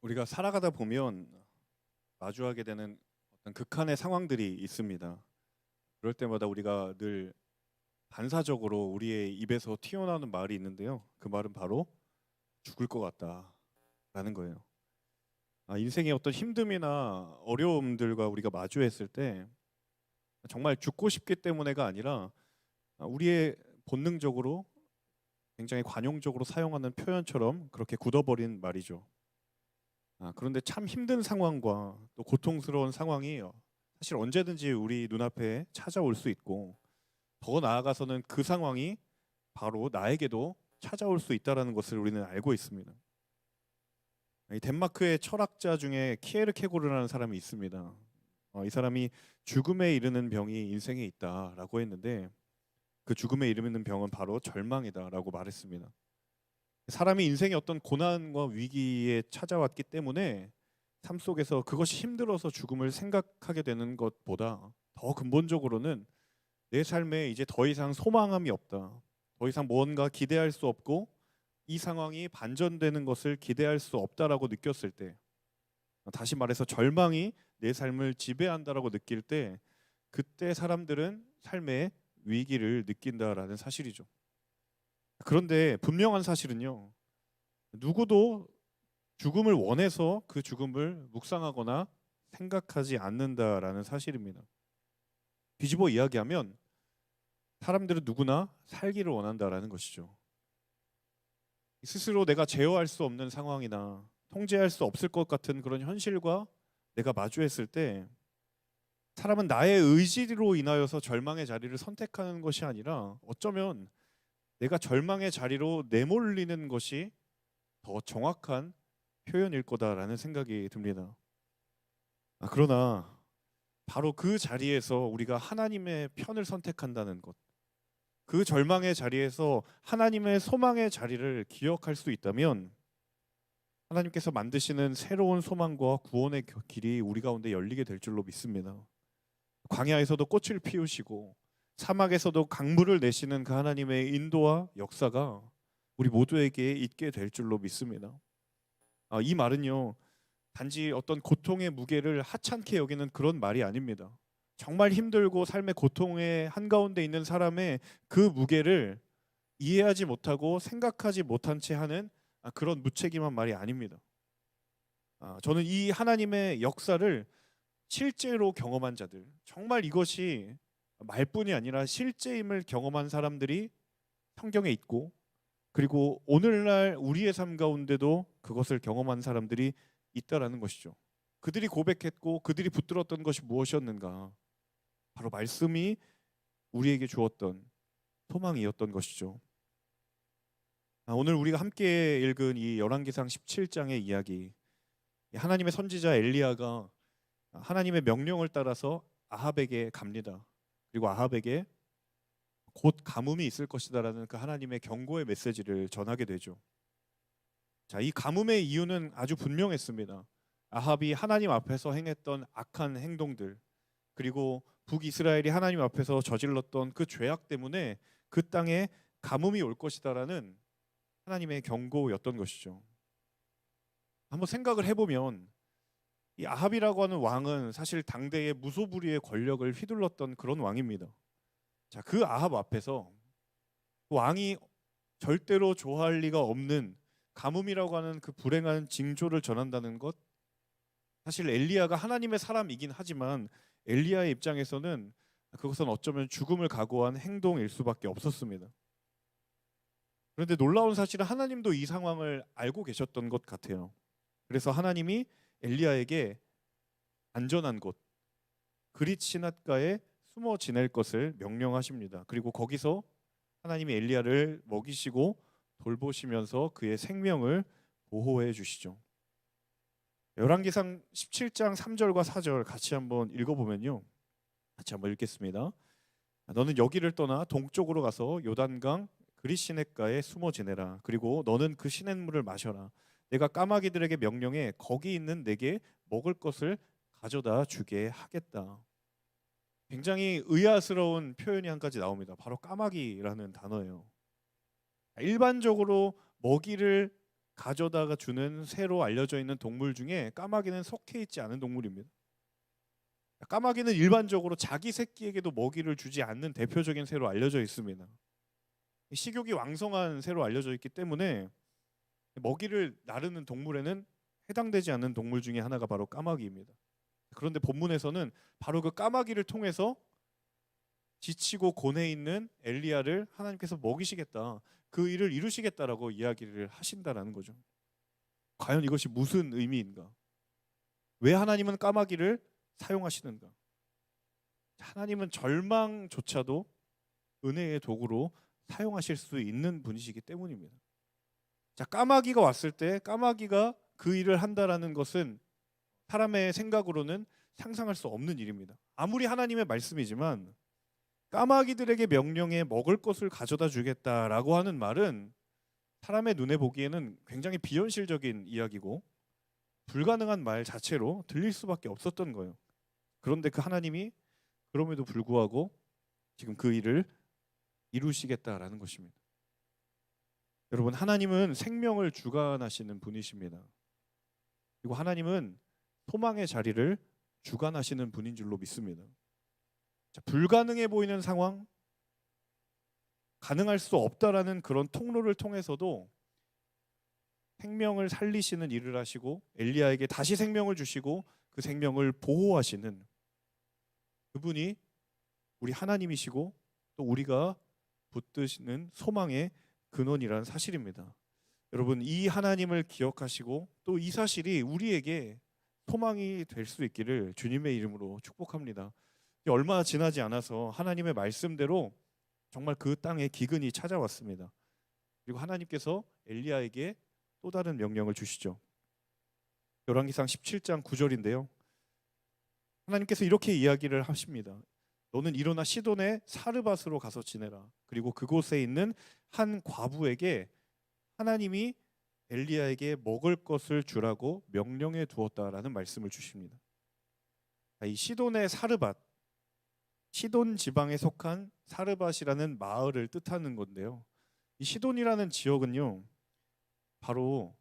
우리가 살아가다 보면 마주하게 되는 어떤 극한의 상황들이 있습니다. 그럴 때마다 우리가 늘 반사적으로 우리의 입에서 튀어나오는 말이 있는데요. 그 말은 바로 죽을 것 같다라는 거예요. 인생의 어떤 힘듦이나 어려움들과 우리가 마주했을 때 정말 죽고 싶기 때문에가 아니라 우리의 본능적으로 굉장히 관용적으로 사용하는 표현처럼 그렇게 굳어버린 말이죠. 그런데 참 힘든 상황과 또 고통스러운 상황이 사실 언제든지 우리 눈앞에 찾아올 수 있고 더 나아가서는 그 상황이 바로 나에게도 찾아올 수 있다는 것을 우리는 알고 있습니다. 이 덴마크의 철학자 중에 키에르케고르라는 사람이 있습니다. 이 사람이 죽음에 이르는 병이 인생에 있다라고 했는데 그 죽음에 이르는 병은 바로 절망이다라고 말했습니다. 사람이 인생의 어떤 고난과 위기에 찾아왔기 때문에 삶 속에서 그것이 힘들어서 죽음을 생각하게 되는 것보다 더 근본적으로는 내 삶에 이제 더 이상 소망함이 없다. 더 이상 뭔가 기대할 수 없고 이 상황이 반전되는 것을 기대할 수 없다라고 느꼈을 때, 다시 말해서 절망이 내 삶을 지배한다라고 느낄 때, 그때 사람들은 삶의 위기를 느낀다라는 사실이죠. 그런데 분명한 사실은요. 누구도 죽음을 원해서 그 죽음을 묵상하거나 생각하지 않는다라는 사실입니다. 뒤집어 이야기하면 사람들은 누구나 살기를 원한다라는 것이죠. 스스로 내가 제어할 수 없는 상황이나 통제할 수 없을 것 같은 그런 현실과 내가 마주했을 때 사람은 나의 의지로 인하여서 절망의 자리를 선택하는 것이 아니라 어쩌면 내가 절망의 자리로 내몰리는 것이 더 정확한 표현일 거다라는 생각이 듭니다. 그러나 바로 그 자리에서 우리가 하나님의 편을 선택한다는 것, 그 절망의 자리에서 하나님의 소망의 자리를 기억할 수 있다면 하나님께서 만드시는 새로운 소망과 구원의 길이 우리 가운데 열리게 될 줄로 믿습니다. 광야에서도 꽃을 피우시고 사막에서도 강물을 내시는 그 하나님의 인도와 역사가 우리 모두에게 있게 될 줄로 믿습니다. 이 말은요, 단지 어떤 고통의 무게를 하찮게 여기는 그런 말이 아닙니다. 정말 힘들고 삶의 고통의 한가운데 있는 사람의 그 무게를 이해하지 못하고 생각하지 못한 채 하는 그런 무책임한 말이 아닙니다. 저는 이 하나님의 역사를 실제로 경험한 자들, 정말 이것이 말뿐이 아니라 실제임을 경험한 사람들이 성경에 있고, 그리고 오늘날 우리의 삶 가운데도 그것을 경험한 사람들이 있다라는 것이죠. 그들이 고백했고 그들이 붙들었던 것이 무엇이었는가? 바로 말씀이 우리에게 주었던 소망이었던 것이죠. 오늘 우리가 함께 읽은 이 열왕기상 17장의 이야기, 하나님의 선지자 엘리야가 하나님의 명령을 따라서 아합에게 갑니다. 그리고 아합에게 곧 가뭄이 있을 것이다라는 그 하나님의 경고의 메시지를 전하게 되죠. 자, 이 가뭄의 이유는 아주 분명했습니다. 아합이 하나님 앞에서 행했던 악한 행동들, 그리고 북이스라엘이 하나님 앞에서 저질렀던 그 죄악 때문에 그 땅에 가뭄이 올 것이다라는 하나님의 경고였던 것이죠. 한번 생각을 해보면 이 아합이라고 하는 왕은 사실 당대의 무소불위의 권력을 휘둘렀던 그런 왕입니다. 자, 그 아합 앞에서 왕이 절대로 좋아할 리가 없는 가뭄이라고 하는 그 불행한 징조를 전한다는 것, 사실 엘리야가 하나님의 사람이긴 하지만 엘리야의 입장에서는 그것은 어쩌면 죽음을 각오한 행동일 수밖에 없었습니다. 그런데 놀라운 사실은 하나님도 이 상황을 알고 계셨던 것 같아요. 그래서 하나님이 엘리야에게 안전한 곳 그릿 시냇가에 숨어 지낼 것을 명령하십니다. 그리고 거기서 하나님이 엘리야를 먹이시고 돌보시면서 그의 생명을 보호해 주시죠. 열왕기상 17장 3절과 4절 같이 한번 읽어보면요. 같이 한번 읽겠습니다. 너는 여기를 떠나 동쪽으로 가서 요단강 그릿 시냇가에 숨어 지내라. 그리고 너는 그 시냇물을 마셔라. 내가 까마귀들에게 명령해 거기 있는 내게 먹을 것을 가져다 주게 하겠다. 굉장히 의아스러운 표현이 한 가지 나옵니다. 바로 까마귀라는 단어예요. 일반적으로 먹이를 가져다가 주는 새로 알려져 있는 동물 중에 까마귀는 속해 있지 않은 동물입니다. 까마귀는 일반적으로 자기 새끼에게도 먹이를 주지 않는 대표적인 새로 알려져 있습니다. 식욕이 왕성한 새로 알려져 있기 때문에 먹이를 나르는 동물에는 해당되지 않는 동물 중에 하나가 바로 까마귀입니다. 그런데 본문에서는 바로 그 까마귀를 통해서 지치고 고뇌 있는 엘리야를 하나님께서 먹이시겠다, 그 일을 이루시겠다라고 이야기를 하신다라는 거죠. 과연 이것이 무슨 의미인가? 왜 하나님은 까마귀를 사용하시는가? 하나님은 절망조차도 은혜의 도구로 사용하실 수 있는 분이시기 때문입니다. 자, 까마귀가 왔을 때 까마귀가 그 일을 한다라는 것은 사람의 생각으로는 상상할 수 없는 일입니다. 아무리 하나님의 말씀이지만 까마귀들에게 명령해 먹을 것을 가져다 주겠다라고 하는 말은 사람의 눈에 보기에는 굉장히 비현실적인 이야기고 불가능한 말 자체로 들릴 수밖에 없었던 거예요. 그런데 그 하나님이 그럼에도 불구하고 지금 그 일을 이루시겠다라는 것입니다. 여러분, 하나님은 생명을 주관하시는 분이십니다. 그리고 하나님은 소망의 자리를 주관하시는 분인 줄로 믿습니다. 자, 불가능해 보이는 상황, 가능할 수 없다라는 그런 통로를 통해서도 생명을 살리시는 일을 하시고 엘리야에게 다시 생명을 주시고 그 생명을 보호하시는 그분이 우리 하나님이시고 또 우리가 붙드시는 소망의 근원이라는 사실입니다. 여러분, 이 하나님을 기억하시고 또 이 사실이 우리에게 소망이 될 수 있기를 주님의 이름으로 축복합니다. 얼마 지나지 않아서 하나님의 말씀대로 정말 그 땅에 기근이 찾아왔습니다. 그리고 하나님께서 엘리야에게 또 다른 명령을 주시죠. 열왕기상 17장 9절인데요. 하나님께서 이렇게 이야기를 하십니다. 너는 일어나 시돈의 사르밧으로 가서 지내라. 그리고 그곳에 있는 한 과부에게 하나님이 엘리야에게 먹을 것을 주라고 명령해 두었다라는 말씀을 주십니다. 이 시돈의 사르밧, 시돈 지방에 속한 사르밧이라는 마을을 뜻하는 건데요. 이 시돈이라는 지역은요, 바로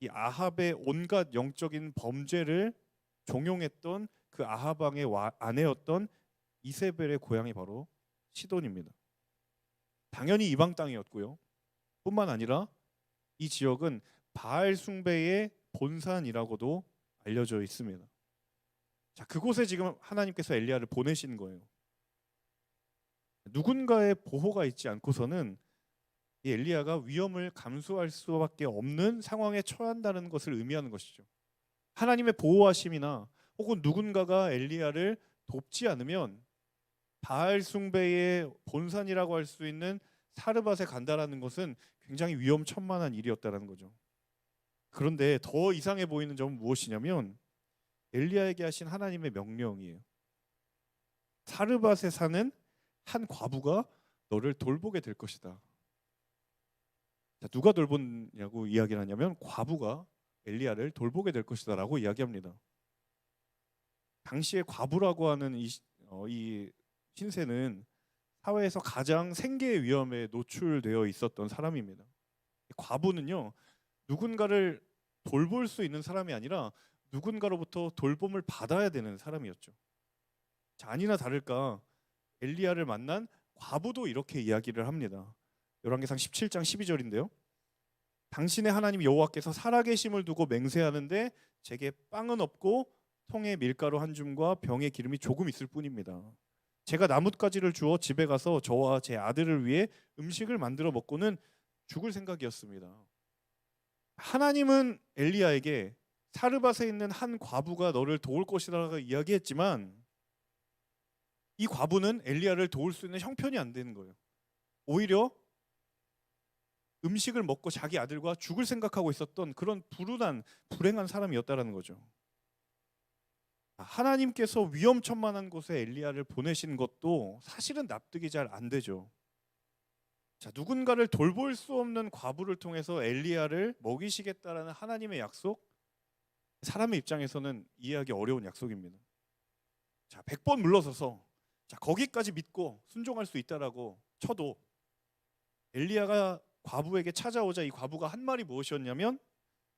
이 아합의 온갖 영적인 범죄를 종용했던 그 아합 왕의 아내였던 이세벨의 고향이 바로 시돈입니다. 당연히 이방 땅이었고요. 뿐만 아니라 이 지역은 바알 숭배의 본산이라고도 알려져 있습니다. 자, 그곳에 지금 하나님께서 엘리야를 보내신 거예요. 누군가의 보호가 있지 않고서는 이 엘리야가 위험을 감수할 수밖에 없는 상황에 처한다는 것을 의미하는 것이죠. 하나님의 보호하심이나 혹은 누군가가 엘리야를 돕지 않으면 바알 숭배의 본산이라고 할 수 있는 사르밧에 간다라는 것은 굉장히 위험천만한 일이었다는 거죠. 그런데 더 이상해 보이는 점은 무엇이냐면 엘리야에게 하신 하나님의 명령이에요. 사르밧에 사는 한 과부가 너를 돌보게 될 것이다. 자, 누가 돌보냐고 이야기를 하냐면 과부가 엘리야를 돌보게 될 것이다라고 이야기합니다. 당시에 과부라고 하는 이 신세는 사회에서 가장 생계의 위험에 노출되어 있었던 사람입니다. 과부는요, 누군가를 돌볼 수 있는 사람이 아니라 누군가로부터 돌봄을 받아야 되는 사람이었죠. 자, 아니나 다를까 엘리야를 만난 과부도 이렇게 이야기를 합니다. 열왕기상 17장 12절인데요. 당신의 하나님 여호와께서 살아계심을 두고 맹세하는데 제게 빵은 없고 통에 밀가루 한 줌과 병에 기름이 조금 있을 뿐입니다. 제가 나뭇가지를 주어 집에 가서 저와 제 아들을 위해 음식을 만들어 먹고는 죽을 생각이었습니다. 하나님은 엘리야에게 사르밧에 있는 한 과부가 너를 도울 것이라고 이야기했지만 이 과부는 엘리야를 도울 수 있는 형편이 안 되는 거예요. 오히려 음식을 먹고 자기 아들과 죽을 생각하고 있었던 그런 불행한 사람이었다라는 거죠. 하나님께서 위험천만한 곳에 엘리야를 보내신 것도 사실은 납득이 잘 안 되죠. 자, 누군가를 돌볼 수 없는 과부를 통해서 엘리야를 먹이시겠다라는 하나님의 약속, 사람의 입장에서는 이해하기 어려운 약속입니다. 자, 100번 물러서서 자, 거기까지 믿고 순종할 수 있다라고 쳐도 엘리야가 과부에게 찾아오자 이 과부가 한 말이 무엇이었냐면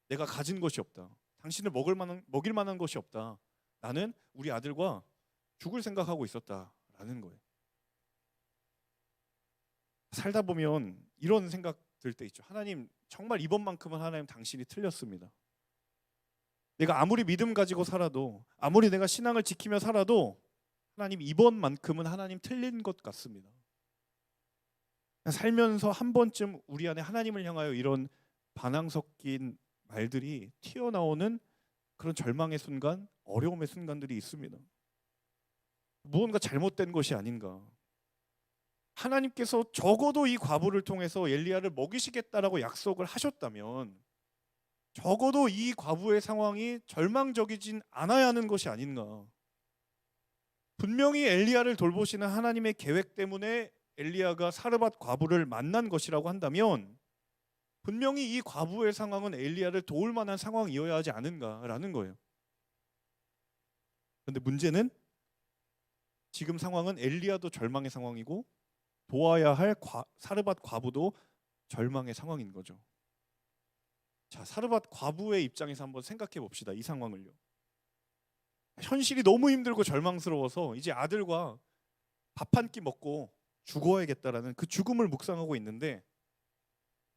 내가 가진 것이 없다. 당신을 먹일 만한 것이 없다. 나는 우리 아들과 죽을 생각하고 있었다라는 거예요. 살다 보면 이런 생각 들 때 있죠. 하나님, 정말 이번만큼은 하나님 당신이 틀렸습니다. 내가 아무리 믿음 가지고 살아도, 아무리 내가 신앙을 지키며 살아도 하나님 이번만큼은 하나님 틀린 것 같습니다. 살면서 한 번쯤 우리 안에 하나님을 향하여 이런 반항 섞인 말들이 튀어나오는 그런 절망의 순간, 어려움의 순간들이 있습니다. 무언가 잘못된 것이 아닌가. 하나님께서 적어도 이 과부를 통해서 엘리야를 먹이시겠다라고 약속을 하셨다면 적어도 이 과부의 상황이 절망적이진 않아야 하는 것이 아닌가. 분명히 엘리야를 돌보시는 하나님의 계획 때문에 엘리야가 사르밧 과부를 만난 것이라고 한다면 분명히 이 과부의 상황은 엘리야를 도울 만한 상황이어야 하지 않은가라는 거예요. 그런데 문제는 지금 상황은 엘리야도 절망의 상황이고 도와야 할 사르밧 과부도 절망의 상황인 거죠. 자, 사르밧 과부의 입장에서 한번 생각해 봅시다. 이 상황을요. 현실이 너무 힘들고 절망스러워서 이제 아들과 밥 한 끼 먹고 죽어야겠다라는 그 죽음을 묵상하고 있는데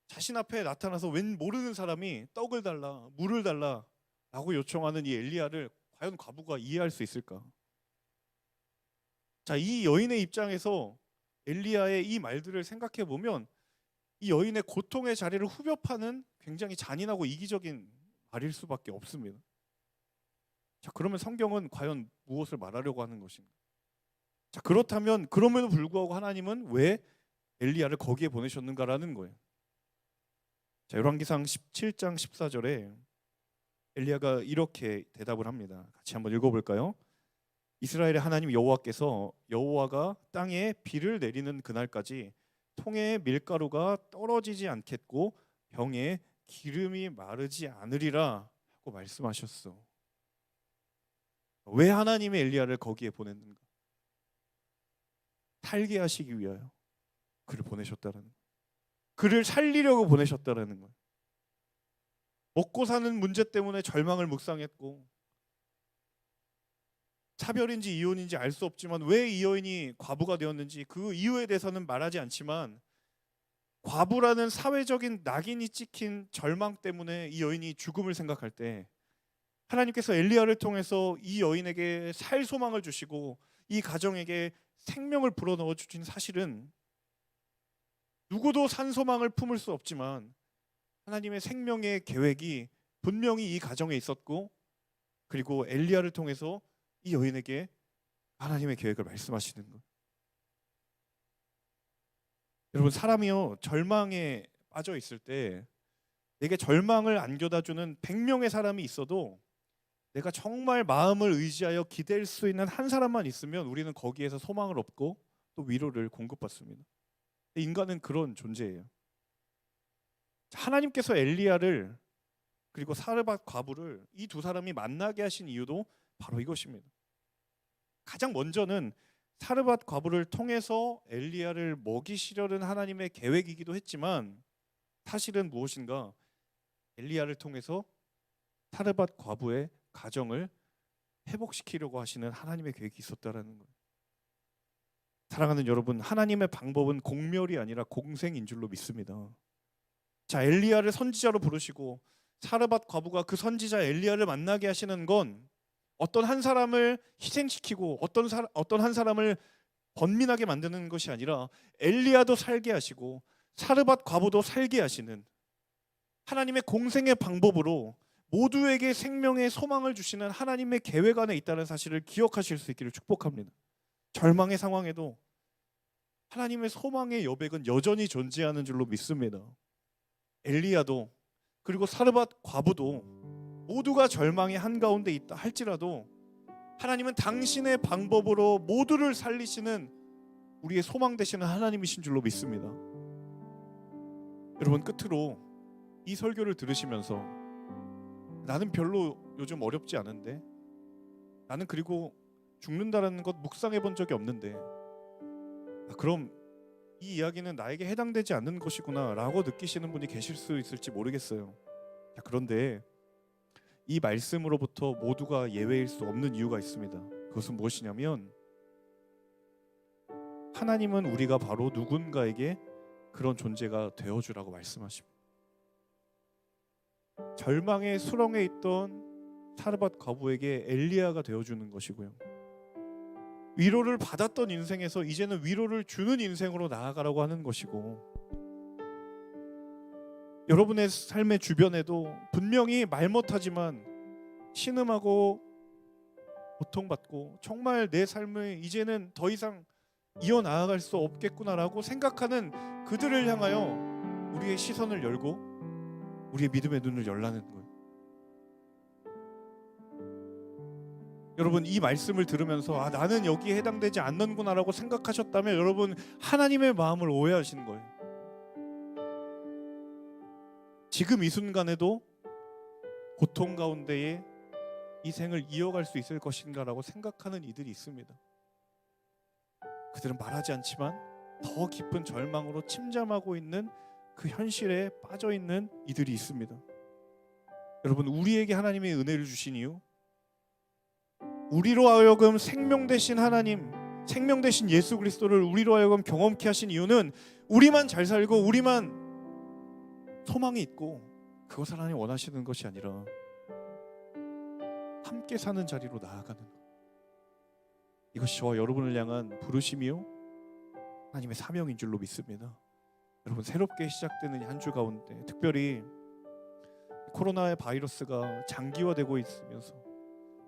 자신 앞에 나타나서 웬 모르는 사람이 떡을 달라, 물을 달라라고 요청하는 이 엘리야를 과연 과부가 이해할 수 있을까? 자, 이 여인의 입장에서 엘리야의 이 말들을 생각해 보면 이 여인의 고통의 자리를 후벼 파는 굉장히 잔인하고 이기적인 말일 수밖에 없습니다. 자, 그러면 성경은 과연 무엇을 말하려고 하는 것인가? 자, 그렇다면 그럼에도 불구하고 하나님은 왜 엘리야를 거기에 보내셨는가라는 거예요. 자, 열왕기상 17장 14절에 엘리야가 이렇게 대답을 합니다. 같이 한번 읽어볼까요? 이스라엘의 하나님 여호와께서 여호와가 땅에 비를 내리는 그날까지 통에 밀가루가 떨어지지 않겠고 병에 기름이 마르지 않으리라 하고 말씀하셨어. 왜 하나님이 엘리야를 거기에 보냈는가? 살게 하시기 위하여 그를 보내셨다라는 거예요. 그를 살리려고 보내셨다라는 거예요. 먹고 사는 문제 때문에 절망을 묵상했고 차별인지 이혼인지 알 수 없지만 왜 이 여인이 과부가 되었는지 그 이유에 대해서는 말하지 않지만 과부라는 사회적인 낙인이 찍힌 절망 때문에 이 여인이 죽음을 생각할 때 하나님께서 엘리야를 통해서 이 여인에게 살 소망을 주시고 이 가정에게 생명을 불어넣어 주신 사실은 누구도 산 소망을 품을 수 없지만 하나님의 생명의 계획이 분명히 이 가정에 있었고 그리고 엘리야를 통해서 이 여인에게 하나님의 계획을 말씀하시는 것. 여러분, 사람이요 절망에 빠져 있을 때 내게 절망을 안겨다주는 100명의 사람이 있어도 내가 정말 마음을 의지하여 기댈 수 있는 한 사람만 있으면 우리는 거기에서 소망을 얻고 또 위로를 공급받습니다. 인간은 그런 존재예요. 하나님께서 엘리야를 그리고 사르밧 과부를 이 두 사람이 만나게 하신 이유도 바로 이것입니다. 가장 먼저는 사르밧 과부를 통해서 엘리야를 먹이시려는 하나님의 계획이기도 했지만 사실은 무엇인가 엘리야를 통해서 사르밧 과부의 가정을 회복시키려고 하시는 하나님의 계획이 있었다라는 거예요. 사랑하는 여러분, 하나님의 방법은 공멸이 아니라 공생인 줄로 믿습니다. 자, 엘리야를 선지자로 부르시고 사르밧 과부가 그 선지자 엘리야를 만나게 하시는 건 어떤 한 사람을 희생시키고 어떤 한 사람을 번민하게 만드는 것이 아니라 엘리야도 살게 하시고 사르밧 과부도 살게 하시는 하나님의 공생의 방법으로 모두에게 생명의 소망을 주시는 하나님의 계획 안에 있다는 사실을 기억하실 수 있기를 축복합니다. 절망의 상황에도 하나님의 소망의 여백은 여전히 존재하는 줄로 믿습니다. 엘리야도 그리고 사르밧 과부도 모두가 절망의 한가운데 있다 할지라도 하나님은 당신의 방법으로 모두를 살리시는 우리의 소망 되시는 하나님이신 줄로 믿습니다. 여러분, 끝으로 이 설교를 들으시면서 나는 별로 요즘 어렵지 않은데 나는 그리고 죽는다라는 것 묵상해 본 적이 없는데 그럼 이 이야기는 나에게 해당되지 않는 것이구나 라고 느끼시는 분이 계실 수 있을지 모르겠어요. 자, 그런데 이 말씀으로부터 모두가 예외일 수 없는 이유가 있습니다. 그것은 무엇이냐면 하나님은 우리가 바로 누군가에게 그런 존재가 되어주라고 말씀하십니다. 절망의 수렁에 있던 사르밧 과부에게 엘리야가 되어주는 것이고요, 위로를 받았던 인생에서 이제는 위로를 주는 인생으로 나아가라고 하는 것이고, 여러분의 삶의 주변에도 분명히 말 못하지만 신음하고 고통받고 정말 내 삶을 이제는 더 이상 이어나아갈 수 없겠구나라고 생각하는 그들을 향하여 우리의 시선을 열고 우리의 믿음의 눈을 열라는 거예요. 여러분, 이 말씀을 들으면서 나는 여기에 해당되지 않는구나라고 생각하셨다면 여러분, 하나님의 마음을 오해하시는 거예요. 지금 이 순간에도 고통 가운데에 이 생을 이어갈 수 있을 것인가라고 생각하는 이들이 있습니다. 그들은 말하지 않지만 더 깊은 절망으로 침잠하고 있는 그 현실에 빠져 있는 이들이 있습니다. 여러분, 우리에게 하나님의 은혜를 주신 이유, 우리로 하여금 생명 되신 하나님, 생명 되신 예수 그리스도를 우리로 하여금 경험케 하신 이유는 우리만 잘 살고 우리만 소망이 있고 그것을 하나님 원하시는 것이 아니라 함께 사는 자리로 나아가는 것, 이것이 저와 여러분을 향한 부르심이요 하나님의 사명인 줄로 믿습니다. 여러분, 새롭게 시작되는 한 주 가운데 특별히 코로나의 바이러스가 장기화되고 있으면서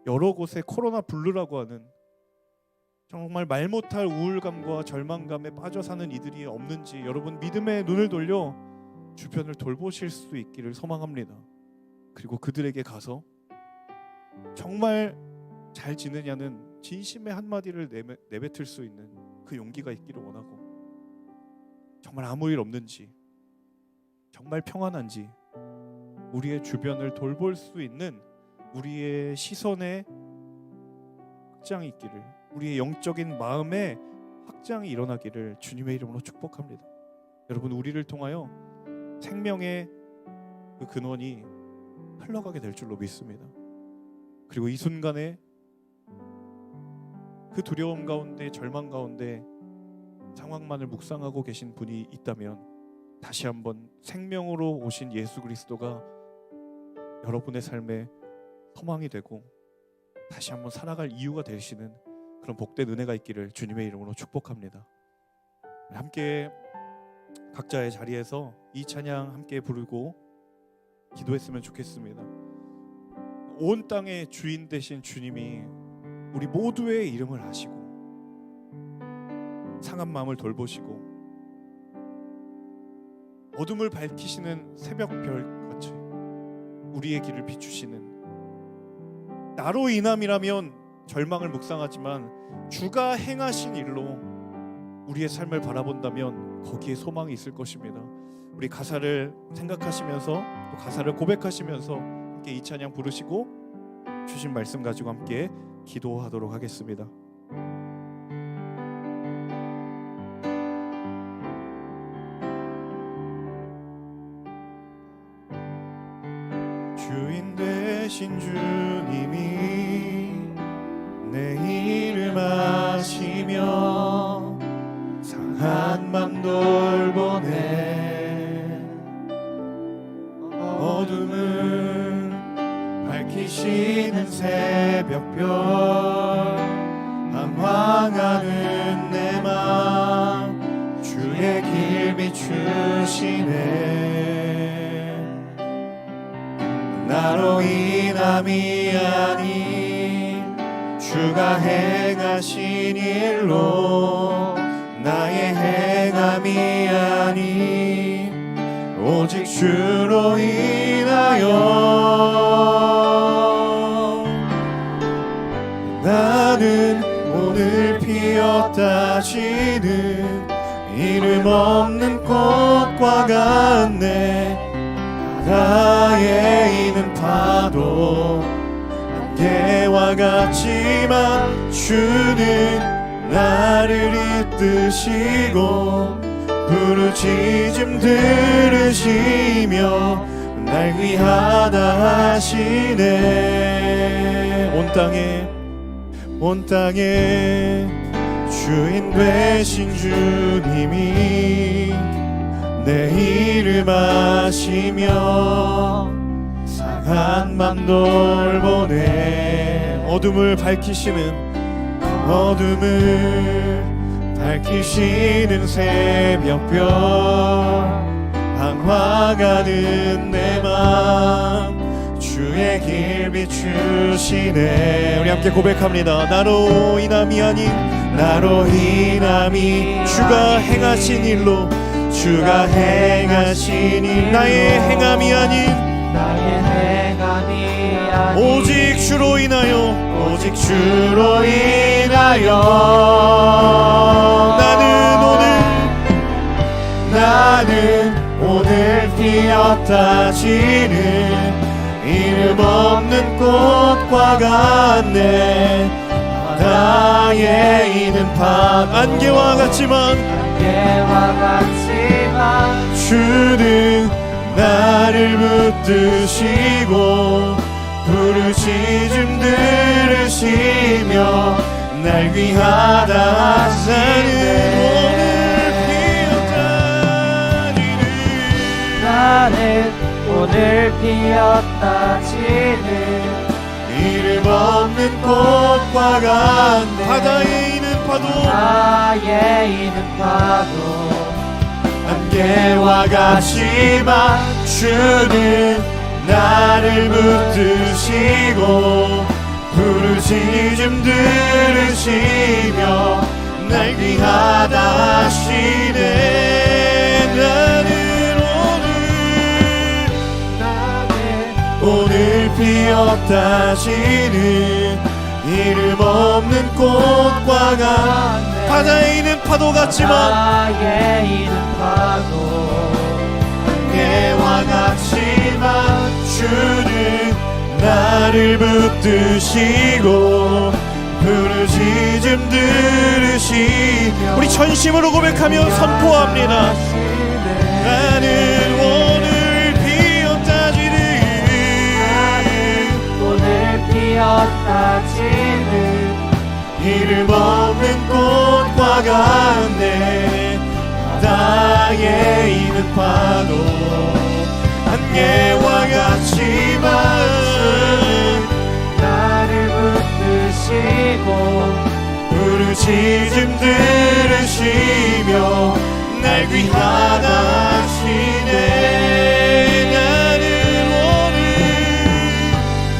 여러 곳에 코로나 블루라고 하는 정말 말 못할 우울감과 절망감에 빠져 사는 이들이 없는지 여러분, 믿음의 눈을 돌려 주변을 돌보실 수 있기를 소망합니다. 그리고 그들에게 가서 정말 잘 지느냐는 진심의 한마디를 내뱉을 수 있는 그 용기가 있기를 원하고, 정말 아무 일 없는지, 정말 평안한지 우리의 주변을 돌볼 수 있는 우리의 시선의 확장이 있기를, 우리의 영적인 마음의 확장이 일어나기를 주님의 이름으로 축복합니다. 여러분, 우리를 통하여 생명의 그 근원이 흘러가게 될 줄로 믿습니다. 그리고 이 순간에 그 두려움 가운데, 절망 가운데 상황만을 묵상하고 계신 분이 있다면 다시 한번 생명으로 오신 예수 그리스도가 여러분의 삶에 소망이 되고 다시 한번 살아갈 이유가 되시는 그런 복된 은혜가 있기를 주님의 이름으로 축복합니다. 함께 각자의 자리에서 이 찬양 함께 부르고 기도했으면 좋겠습니다. 온 땅의 주인 되신 주님이 우리 모두의 이름을 아시고 상한 마음을 돌보시고 어둠을 밝히시는 새벽별 같이 우리의 길을 비추시는, 나로 인함이라면 절망을 묵상하지만 주가 행하신 일로 우리의 삶을 바라본다면 거기에 소망이 있을 것입니다. 우리 가사를 생각하시면서 또 가사를 고백하시면서 함께 이 찬양 부르시고 주신 말씀 가지고 함께 기도하도록 하겠습니다. 주인 되신 주님이 내 이름 아시며 상한 맘 돌보네, 어둠을 밝히시는 새벽별, 방황하는 내 맘 주의 길 비추시네. 나로 인함이 아닌 주가 행하신 일로, 나의 행함이 아닌 오직 주로 인하여 나는 오늘 피었다 지는 이름 없는 꽃과 같네. 바다에 있는 파도 안개와 같지만 주는 나를 이끄시고 부르짖음 들으시며 날 위하다 하시네. 온 땅에 주인 되신 주님이 내 이름 아시며 상한 맘 돌보네. 어둠을 밝히시는 새벽별 방황하는 내 맘 주의 길 비추시네. 우리 함께 고백합니다. 나로 인함이 아닌 주가 행하신 일로 나의 행함이 아닌 오직 주로 인하여 나는 오늘 피었다 지는 이름 없는 꽃과 같네. 바다에 있는 안개와 같지만 주는 나를 붙드시고 부르짖음 들으시며 날 위하다 나는 오늘 피었다 지는 이름 없는 꽃과 같네. 바다에 있는 파도 안개와 같지만 주는 나를 붙드시고 부르짖음 들으시며 날 위하다 하시네. 나는 오늘 피었다 지는 이름 없는 꽃과 같네. 바다에 있는 파도 같지만 안개와 같지만 주는 나를 붙드시고 부르짖음 들으시며 우리 전심으로 고백하며 선포합니다. 나는 오늘 피었다 지는 이름 없는 꽃과 같네. 바다에 있는 파도 안개와 같지만 나를 붙드시고 부르짖음 들으시며 날 위하다 하시네.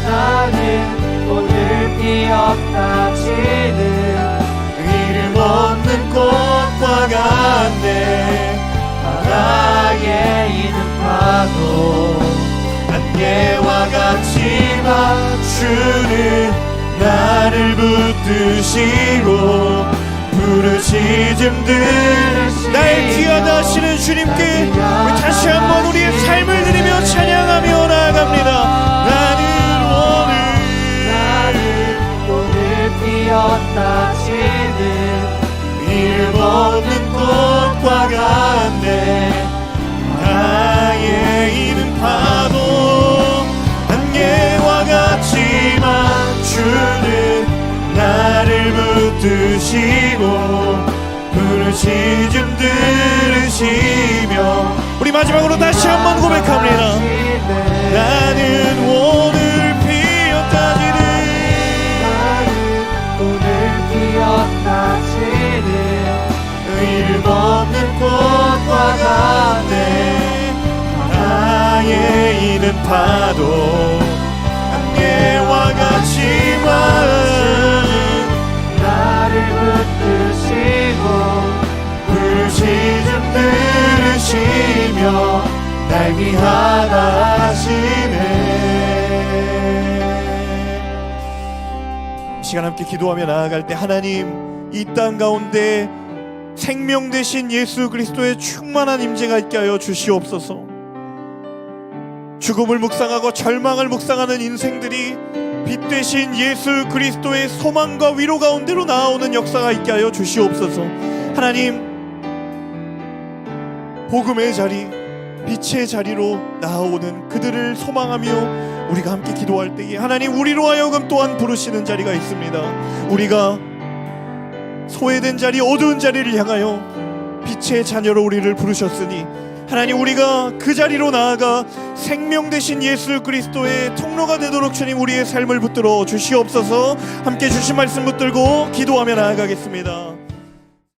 나는 오늘 피었다 지는 이름 없는 꽃과 같네. 바다에 있는 파도 안개와 같지만 주는 나를 붙드시고 부르짖음 날 귀하다 하시는 주님께 우리 다시 한번 우리의 삶을 드리며 찬양하며 나아갑니다. 오늘 피었다 지는 이름 없는 꽃과 같네. 나의 이는 파도 안개와 같지만 주는 나를 붙드시고 부르짖음 들으시며 우리 마지막으로 다시 한번 고백합니다. 나는 오늘 피었다 지는 이름 없는 꽃과 같네. 나의 이는 파도 안개와 같지만 나를 붙드시고 부르짖음 들으시며 날 위하다 하시네. 이 시간 함께 기도하며 나아갈 때 하나님 이 땅 가운데 생명 되신 예수 그리스도의 충만한 임재가 있게 하여 주시옵소서. 죽음을 묵상하고 절망을 묵상하는 인생들이 빛 되신 예수 그리스도의 소망과 위로 가운데로 나아오는 역사가 있게 하여 주시옵소서. 하나님 복음의 자리 빛의 자리로 나아오는 그들을 소망하며 우리가 함께 기도할 때에 하나님 우리로 하여금 또한 부르시는 자리가 있습니다. 우리가 소외된 자리, 어두운 자리를 향하여 빛의 자녀로 우리를 부르셨으니 하나님 우리가 그 자리로 나아가 생명 되신 예수 그리스도의 통로가 되도록 주님 우리의 삶을 붙들어 주시옵소서. 함께 주신 말씀 붙들고 기도하며 나아가겠습니다.